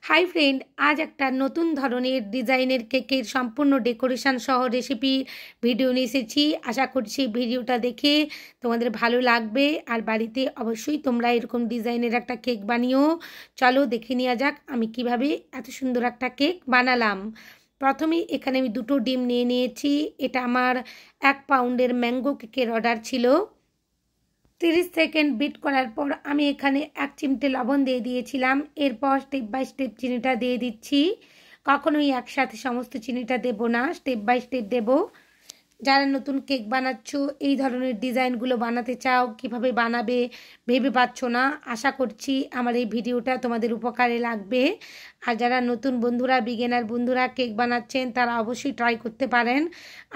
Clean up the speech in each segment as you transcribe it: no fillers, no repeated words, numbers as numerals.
Hi friend, আজ একটা নতুন ধরনের ডিজাইনের কেকের সম্পূর্ণ ডেকোরেশন সহ রেসিপি ভিডিও নিয়ে এসেছি। আশা করছি ভিডিওটা দেখে তোমাদের ভালো লাগবে আর বাড়িতে অবশ্যই তোমরা এরকম ডিজাইনের একটা কেক বানিও। চলো দেখে নেওয়া যাক আমি কিভাবে এত সুন্দর একটা কেক বানালাম। প্রথমেই এখানে আমি দুটো ডিম নিয়ে নিয়েছি। এটা আমার 1 পাউন্ডের ম্যাঙ্গো কেকের অর্ডার ছিল। 30 সেকেন্ড বিট করার পর আমি এখানে 1 চিমটে লবণ দিয়ে দিয়েছিলাম। এরপর স্টেপ বাই স্টেপ চিনিটা দিয়ে দিচ্ছি। কখনোই একসাথে সমস্ত চিনিটা দেব না, স্টেপ বাই স্টেপ দেব। যারা নতুন কেক বানাচ্ছ, এই ধরনের ডিজাইনগুলো বানাতে চাও, কিভাবে বানাবে ভেবে পাচ্ছ না, আশা করছি আমার এই ভিডিওটা তোমাদের উপকারে লাগবে। আর যারা নতুন বন্ধুরা, বিগিনার বন্ধুরা কেক বানাচ্ছেন, তারা অবশ্যই ট্রাই করতে পারেন।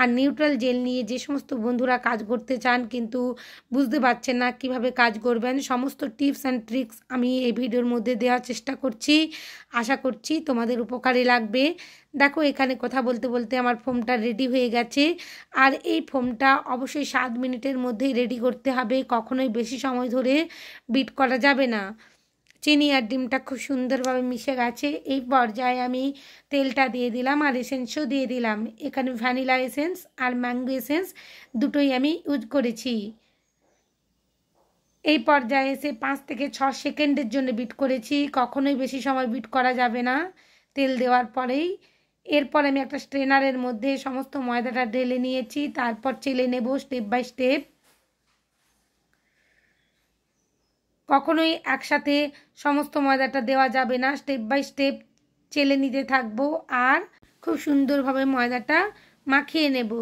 আর নিউট্রাল জেল নিয়ে যে সমস্ত বন্ধুরা কাজ করতে চান কিন্তু বুঝতে পারছেন না কিভাবে কাজ করবেন, সমস্ত টিপস অ্যান্ড ট্রিক্স আমি এই ভিডিওর মধ্যে দেওয়ার চেষ্টা করছি। আশা করছি তোমাদের উপকারে লাগবে। দেখো এখানে কথা বলতে বলতে আমার ফোমটা রেডি হয়ে গেছে। আর এই ফোমটা অবশ্যই 7 মিনিটের মধ্যেই রেডি করতে হবে, কখনোই বেশি সময় ধরে বিট করা যাবে না। চিনি আর ডিমটা খুব সুন্দরভাবে মিশে গেছে। এই পর্যায়ে আমি তেলটা দিয়ে দিলাম আর এসেন্সও দিয়ে দিলাম। এখানে ভ্যানিলা এসেন্স আর ম্যাঙ্গো এসেন্স দুটোই আমি ইউজ করেছি। এই পর্যায়ে এসে 5 থেকে 6 সেকেন্ডের জন্য বিট করেছি, কখনোই বেশি সময় বিট করা যাবে না তেল দেওয়ার পরেই। এরপর আমি একটা স্ট্রেনারের মধ্যে সমস্ত ময়দাটা ঢেলে নিয়েছি, তারপর চেলে নেব স্টেপ বাই স্টেপ। কখনোই একসাথে সমস্ত ময়দাটা দেওয়া যাবে না, স্টেপ বাই স্টেপ চেলে নিতে থাকবো আর খুব সুন্দরভাবে ময়দাটা মাখিয়ে নেব।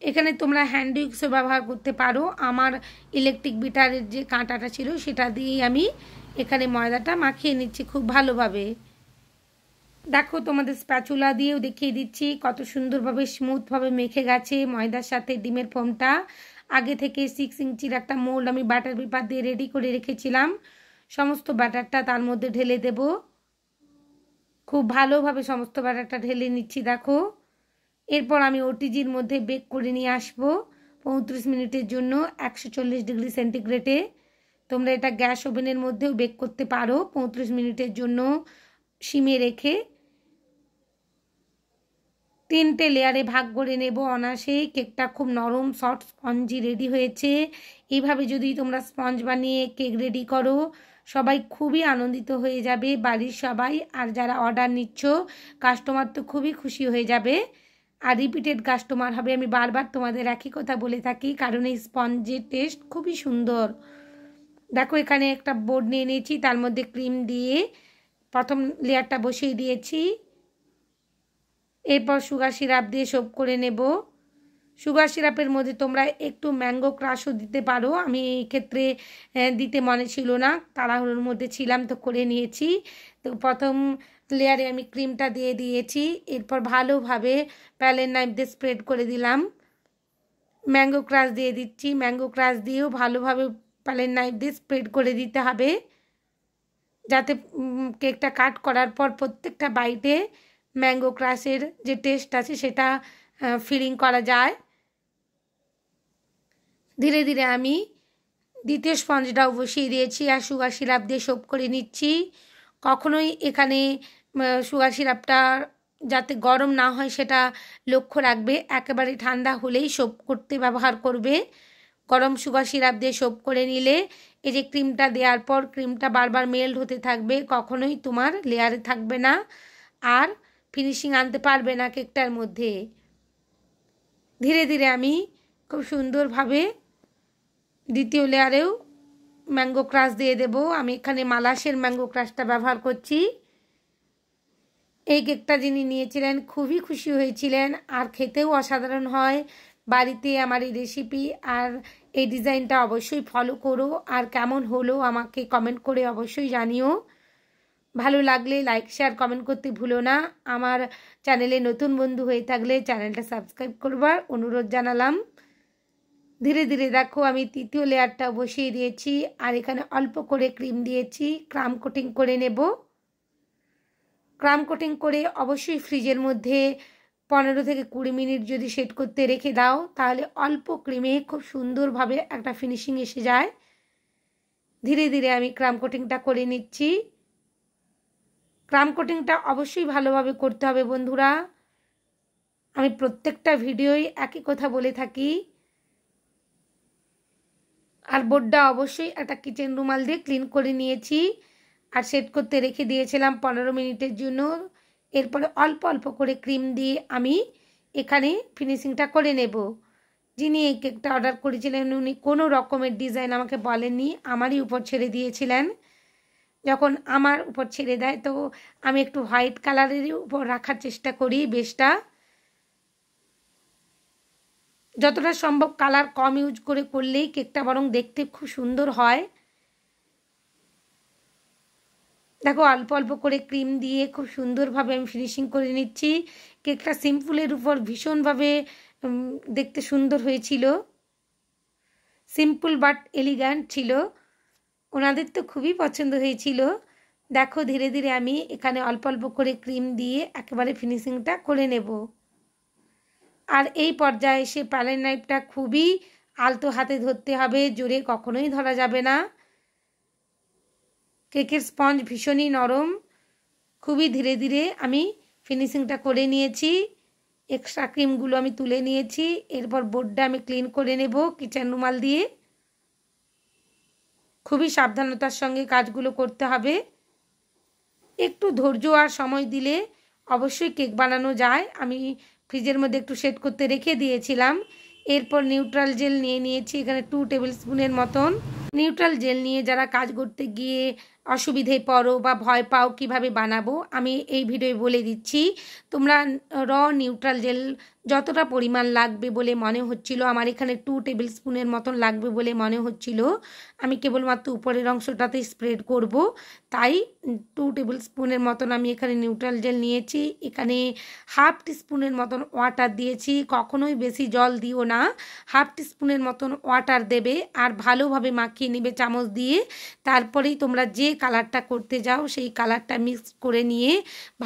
এখানে তোমরা হ্যান্ড উইক্সও ব্যবহার করতে পারো। আমার ইলেকট্রিক বিটারের যে কাঁটাটা ছিল সেটা দিয়েই আমি এখানে ময়দাটা মাখিয়ে নিচ্ছি খুব ভালোভাবে। দেখো তোমাদের স্প্যাচুলা দিয়েও দেখিয়ে দিচ্ছি কত সুন্দরভাবে স্মুথভাবে মেখে গেছে ময়দার সাথে ডিমের ফোমটা। আগে থেকে 6 ইঞ্চির একটা মোল্ড আমি বাটার পেপার দিয়ে রেডি করে রেখেছিলাম। সমস্ত ব্যাটারটা তার মধ্যে ঢেলে দেব। খুব ভালোভাবে সমস্ত ব্যাটারটা ঢেলে নিচ্ছি দেখো। এরপর আমি ওটিজির মধ্যে বেক করে নিয়ে আসবো 35 মিনিটের জন্য 140 ডিগ্রি সেন্টিগ্রেডে। তোমরা এটা গ্যাস ওভেনের মধ্যেও বেক করতে পারো 35 মিনিটের জন্য সিমে রেখে। 3টে লেয়ারে ভাগ করে নেব অনায়াসেই। কেকটা খুব নরম সফট স্পঞ্জি রেডি হয়েছে। এইভাবে যদি তোমরা স্পঞ্জ বানিয়ে কেক রেডি করো, সবাই খুবই আনন্দিত হয়ে যাবে, বাড়ির সবাই। আর যারা অর্ডার নিচ্ছ কাস্টমার তো খুবই খুশি হয়ে যাবে আর রিপিটেড কাস্টমার হবে। আমি বারবার তোমাদের একই কথা বলে থাকি, কারণ এই স্পঞ্জের টেস্ট খুবই সুন্দর। দেখো এখানে একটা বোর্ড নিয়ে নিয়েছি, তার মধ্যে ক্রিম দিয়ে প্রথম লেয়ারটা বসিয়ে দিয়েছি। এরপর সুগার সিরাপ দিয়ে সোপ করে নেব। সুগার সিরাপের মধ্যে তোমরা একটু ম্যাঙ্গো ক্রাশও দিতে পারো। আমি এই ক্ষেত্রে দিতে মনে ছিল না, তাড়াহুড়োর মধ্যে ছিলাম তো করে নিয়েছি। তো প্রথম লেয়ারে আমি ক্রিমটা দিয়ে দিয়েছি। এরপর ভালোভাবে প্যালের নাইফ দিয়ে স্প্রেড করে দিলাম। ম্যাঙ্গো ক্রাশ দিয়ে দিচ্ছি। ম্যাঙ্গো ক্রাশ দিয়েও ভালোভাবে প্যালের নাইফ দিয়ে স্প্রেড করে দিতে হবে, যাতে কেকটা কাট করার পর প্রত্যেকটা বাইটে ম্যাঙ্গো ক্রাশের যে টেস্ট আছে সেটা ফিলিং করা যায়। ধীরে ধীরে আমি দ্বিতীয় স্পঞ্জটাও বসিয়ে দিয়েছি আর সুগার সিরাপ দিয়ে সোপ করে নিচ্ছি। কখনোই এখানে সুগার সিরাপটা যাতে গরম না হয় সেটা লক্ষ্য রাখবে। একেবারে ঠান্ডা হলেই সোপ করতে ব্যবহার করবে। গরম সুগার সিরাপ দিয়ে সোপ করে নিলে এই যে ক্রিমটা দেওয়ার পর ক্রিমটা বারবার মেল্ট হতে থাকবে, কখনোই তোমার লেয়ারে থাকবে না আর ফিনিশিং আনতে পারবে না কেকটার মধ্যে। ধীরে ধীরে আমি খুব সুন্দরভাবে দ্বিতীয় লেয়ারেও ম্যাঙ্গো ক্রাশ দিয়ে দেব। আমি এখানে মালাসের ম্যাঙ্গো ক্রাশটা ব্যবহার করছি। এই কেকটা যিনি নিয়েছিলেন খুবই খুশি হয়েছিলেন আর খেতেও অসাধারণ হয়। বাড়িতে আমার এই রেসিপি আর এই ডিজাইনটা অবশ্যই ফলো করো আর কেমন হলো আমাকে কমেন্ট করে অবশ্যই জানিও। ভালো লাগলে লাইক শেয়ার কমেন্ট করতে ভুলো না। আমার চ্যানেলে নতুন বন্ধু হয়ে থাকলে চ্যানেলটা সাবস্ক্রাইব করবার অনুরোধ জানালাম। ধীরে ধীরে দেখো আমি তৃতীয় লেয়ারটা বসিয়ে দিয়েছি আর এখানে অল্প করে ক্রিম দিয়েছি। ক্রাম কোটিং করে নেব। ক্রাম কোটিং করে অবশ্যই ফ্রিজের মধ্যে 15 থেকে 20 মিনিট যদি সেট করতে রেখে দাও, তাহলে অল্প ক্রিমে খুব সুন্দরভাবে একটা ফিনিশিং এসে যায়। ধীরে ধীরে আমি ক্রাম কোটিংটা করে নিচ্ছি। ক্রাম কোটিংটা অবশ্যই ভালোভাবে করতে হবে বন্ধুরা। আমি প্রত্যেকটা ভিডিওই একই কথা বলে থাকি। আর বোর্ডটা অবশ্যই একটা কিচেন রুমাল দিয়ে ক্লিন করে নিয়েছি আর সেট করতে রেখে দিয়েছিলাম 15 মিনিটের জন্য। এরপরে অল্প অল্প করে ক্রিম দিয়ে আমি এখানে ফিনিশিংটা করে নেব। যিনি এই কেকটা অর্ডার করেছিলেন উনি কোনো রকমের ডিজাইন আমাকে বলেননি, আমারই উপর ছেড়ে দিয়েছিলেন। যখন আমার উপর ছেড়ে দেয় তো আমি একটু হোয়াইট কালারেরই উপর রাখার চেষ্টা করি বেসটা। যতটা সম্ভব কালার কম ইউজ করে করলেই কেকটা বরং দেখতে খুব সুন্দর হয়। দেখো অল্প অল্প করে ক্রিম দিয়ে খুব সুন্দরভাবে আমি ফিনিশিং করে নিচ্ছি। কেকটা সিম্পলের উপর ভীষণভাবে দেখতে সুন্দর হয়েছিল। সিম্পল বাট এলিগ্যান্ট ছিল, ওনাদের তো খুবই পছন্দ হয়েছিল। দেখো ধীরে ধীরে আমি এখানে অল্প অল্প করে ক্রিম দিয়ে একেবারে ফিনিশিংটা করে নেব। আর এই পর্যায়ে এসে প্যালেট নাইফটা খুবই আলতো হাতে ধরতে হবে, জোরে কখনোই ধরা যাবে না। কেকের স্পঞ্জ ভীষণই নরম। খুবই ধীরে ধীরে আমি ফিনিশিংটা করে নিয়েছি। এক্সট্রা ক্রিমগুলো আমি তুলে নিয়েছি। এরপর বোর্ডটা আমি ক্লিন করে নেব কিচেন রুমাল দিয়ে। খুবই সাবধানতার সঙ্গে কাজগুলো করতে হবে। একটু ধৈর্য আর সময় দিলে অবশ্যই কেক বানানো যায়। আমি ফ্রিজের মধ্যে একটু সেট করতে রেখে দিয়েছিলাম। এরপর নিউট্রাল জেল নিয়ে নিয়েছি এখানে 2 টেবিল স্পুনের মতন। নিউট্রাল জেল নিয়ে যারা কাজ করতে গিয়ে অসুবিধায় পড়ো বা ভয় পাও কিভাবে বানাবো, আমি এই ভিডিওয় বলে দিচ্ছি। তোমরা নিউট্রাল জেল যতটা পরিমাণ লাগবে বলে মনে হচ্ছিল, আমার এখানে 2 টেবিল স্পুনের মতন লাগবে বলে মনে হচ্ছিল। আমি কেবলমাত্র উপরের অংশটাতে স্প্রেড করব, তাই 2 টেবিল স্পুনের মতন আমি এখানে নিউট্রাল জেল নিয়েছি। এখানে হাফ টিস্পুনের মতন ওয়াটার দিয়েছি। কখনোই বেশি জল দিও না, হাফ টিস্পুনের মতন ওয়াটার দেবে আর ভালোভাবে মাখিয়ে নেবে চামচ দিয়ে। তারপরেই তোমরা যে কালারটা করতে যাও সেই কালারটা মিক্স করে নিয়ে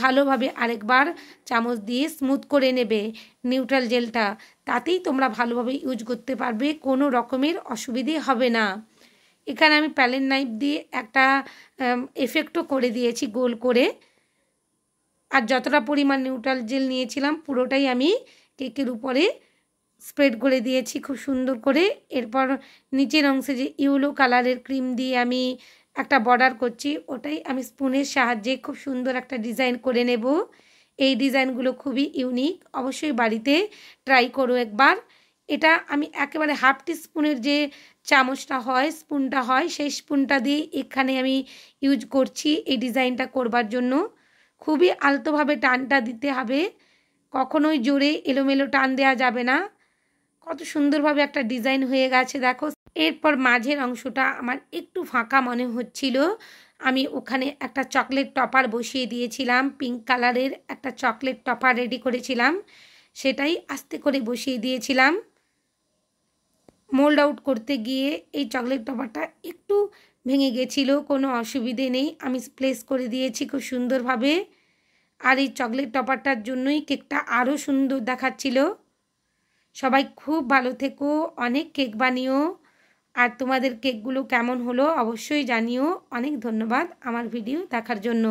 ভালোভাবে আরেকবার চামচ দিয়ে স্মুথ করে নেবে নিউট্রাল জেলটা। তাতেই তোমরা ভালোভাবে ইউজ করতে পারবে, কোনো রকমের অসুবিধে হবে না। এখানে আমি প্যালেট নাইফ দিয়ে একটা এফেক্টও করে দিয়েছি গোল করে। আর যতটা পরিমাণ নিউট্রাল জেল নিয়েছিলাম পুরোটাই আমি কেকের উপরে স্প্রেড করে দিয়েছি খুব সুন্দর করে। এরপর নিচের অংশে যে ইয়েলো কালারের ক্রিম দিয়ে আমি একটা বর্ডার করছি, ওটাই আমি স্পুনের সাহায্যে খুব সুন্দর একটা ডিজাইন করে নেব। এই ডিজাইনগুলো খুবই ইউনিক, অবশ্যই বাড়িতে ট্রাই করো একবার। এটা আমি একেবারে হাফ টিস্পুনের যে চামচটা হয়, স্পুনটা হয়, সেই স্পুনটা দিয়ে এখানে আমি ইউজ করছি এই ডিজাইনটা করবার জন্য। খুবই আলতোভাবে টানটা দিতে হবে, কখনোই জোরে এলোমেলো টান দেওয়া যাবে না। কত সুন্দরভাবে একটা ডিজাইন হয়ে গেছে দেখো। এরপর মাঝের অংশটা আমার একটু ফাঁকা মনে হচ্ছিল, আমি ওখানে একটা চকলেট টপার বসিয়ে দিয়েছিলাম। পিঙ্ক কালারের একটা চকলেট টপার রেডি করেছিলাম, সেটাই আস্তে করে বসিয়ে দিয়েছিলাম। মোল্ড আউট করতে গিয়ে এই চকলেট টপারটা একটু ভেঙে গেছিল, কোনো অসুবিধে নেই, আমি প্লেস করে দিয়েছি খুব সুন্দরভাবে। আর এই চকলেট টপারটার জন্যই কেকটা আরও সুন্দর দেখাচ্ছিল। সবাই খুব ভালো থেকো, অনেক কেক বানিও। আর তোমাদের কেকগুলো কেমন হলো অবশ্যই জানিও। অনেক ধন্যবাদ আমার ভিডিও দেখার জন্য।